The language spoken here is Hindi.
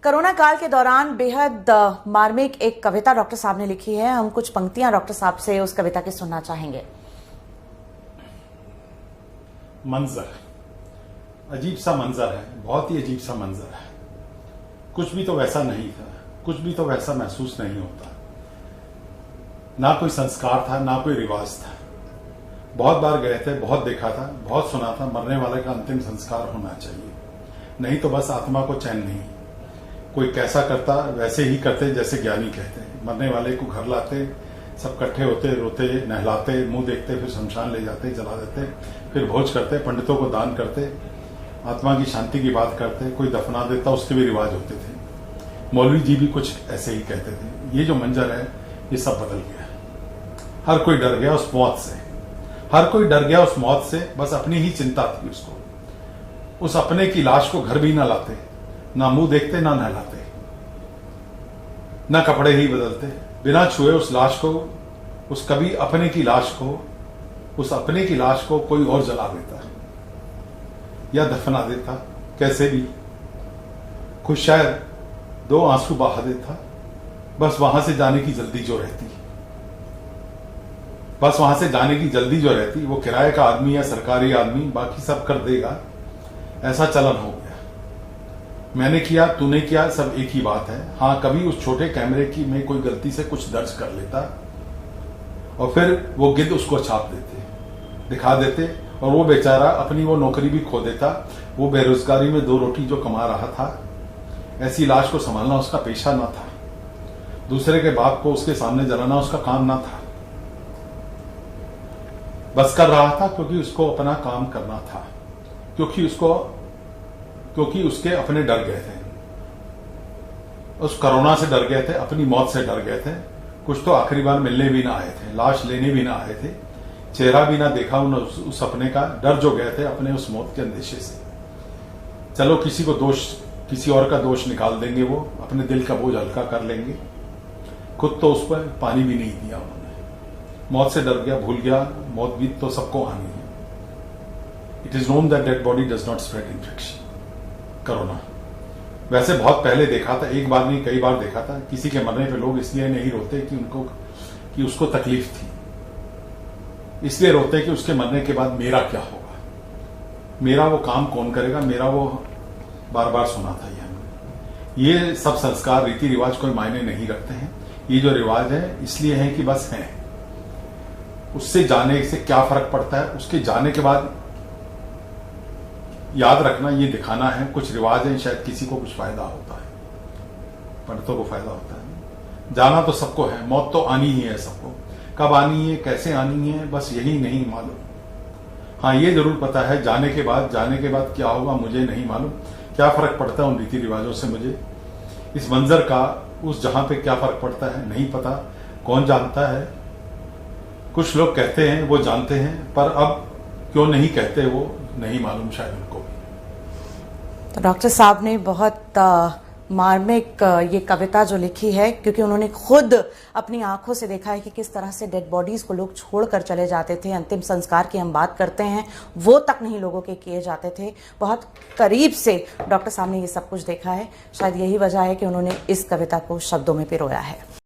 कोरोना काल के दौरान बेहद मार्मिक एक कविता डॉक्टर साहब ने लिखी है। हम कुछ पंक्तियां डॉक्टर साहब से उस कविता की सुनना चाहेंगे। मंजर, अजीब सा मंजर है, बहुत ही अजीब सा मंजर है। कुछ भी तो वैसा नहीं था, कुछ भी तो वैसा महसूस नहीं होता। ना कोई संस्कार था, ना कोई रिवाज था। बहुत बार गए थे, बहुत देखा था, बहुत सुना था, मरने वाले का अंतिम संस्कार होना चाहिए, नहीं तो बस आत्मा को चैन नहीं। कोई कैसा करता वैसे ही करते जैसे ज्ञानी कहते हैं। मरने वाले को घर लाते, सब इकट्ठे होते, रोते, नहलाते, मुंह देखते, फिर शमशान ले जाते, जला देते, फिर भोज करते, पंडितों को दान करते, आत्मा की शांति की बात करते, कोई दफना देता, उसके भी रिवाज होते थे। मौलवी जी भी कुछ ऐसे ही कहते थे। ये जो मंजर है, ये सब बदल गया। हर कोई डर गया उस मौत से, हर कोई डर गया उस मौत से। बस अपनी ही चिंता थी उसको। उस अपने की लाश को घर भी ना लाते, ना मुंह देखते, ना नहलाते, ना कपड़े ही बदलते, बिना छुए उस लाश को, उस कभी अपने की लाश को, उस अपने की लाश को कोई और जला देता या दफना देता, कैसे भी। खुद शायद 2 आंसू बहा देता, बस वहां से जाने की जल्दी जो रहती, बस वहां से जाने की जल्दी जो रहती। वो किराए का आदमी या सरकारी आदमी बाकी सब कर देगा, ऐसा चलन हो गया। मैंने किया, तूने किया, सब एक ही बात है। हाँ, कभी उस छोटे कैमरे की में कोई गलती से कुछ दर्ज कर लेता और फिर वो गिद्ध उसको छाप देते, दिखा देते, और वो बेचारा अपनी वो नौकरी भी खो देता। वो बेरोजगारी में 2 रोटी जो कमा रहा था, ऐसी लाश को संभालना उसका पेशा ना था। दूसरे के बाप को उसके सामने जलाना उसका काम ना था। बस कर रहा था क्योंकि उसको अपना काम करना था, क्योंकि उसके अपने डर गए थे। उस कोरोना से डर गए थे, अपनी मौत से डर गए थे। कुछ तो आखिरी बार मिलने भी ना आए थे, लाश लेने भी ना आए थे, चेहरा भी ना देखा उस अपने का। डर जो गए थे अपने उस मौत के अंदेशे से। चलो किसी और का दोष निकाल देंगे, वो अपने दिल का बोझ हल्का कर लेंगे। खुद तो उस पर पानी भी नहीं दिया उन्होंने। मौत से डर गया, भूल गया, मौत भी तो सबको आनी है। It is known that dead body does not spread infection. Corona वैसे बहुत पहले देखा था, एक बार नहीं कई बार देखा था। किसी के मरने पे लोग इसलिए नहीं रोते कि उसको तकलीफ थी, इसलिए रोते कि उसके मरने के बाद मेरा क्या होगा, मेरा वो काम कौन करेगा, मेरा वो बार बार सुना था। ये सब संस्कार, रीति रिवाज कोई मायने नहीं रखते हैं। ये जो रिवाज है इसलिए है कि बस है। उससे जाने से क्या फर्क पड़ता है, उसके जाने के बाद याद रखना, ये दिखाना है। कुछ रिवाज है, शायद किसी को कुछ फायदा होता है, पंडितों को फायदा होता है। जाना तो सबको है, मौत तो आनी ही है सबको। कब आनी है, कैसे आनी है, बस यही नहीं मालूम। हाँ, ये जरूर पता है जाने के बाद क्या होगा मुझे नहीं मालूम। क्या फर्क पड़ता है उन रीति रिवाजों से मुझे, इस मंजर का उस जहां पे क्या फर्क पड़ता है नहीं पता। कौन जानता है? कुछ लोग कहते हैं वो जानते हैं, पर अब क्यों नहीं कहते वो नहीं मालूम शायद उनको भी। तो डॉक्टर साहब ने बहुत मार्मिक ये कविता जो लिखी है, क्योंकि उन्होंने खुद अपनी आंखों से देखा है कि किस तरह से डेड बॉडीज को लोग छोड़कर चले जाते थे। अंतिम संस्कार की हम बात करते हैं, वो तक नहीं लोगों के किए जाते थे। बहुत करीब से डॉक्टर साहब ने ये सब कुछ देखा है। शायद यही वजह है कि उन्होंने इस कविता को शब्दों में पिरोया है।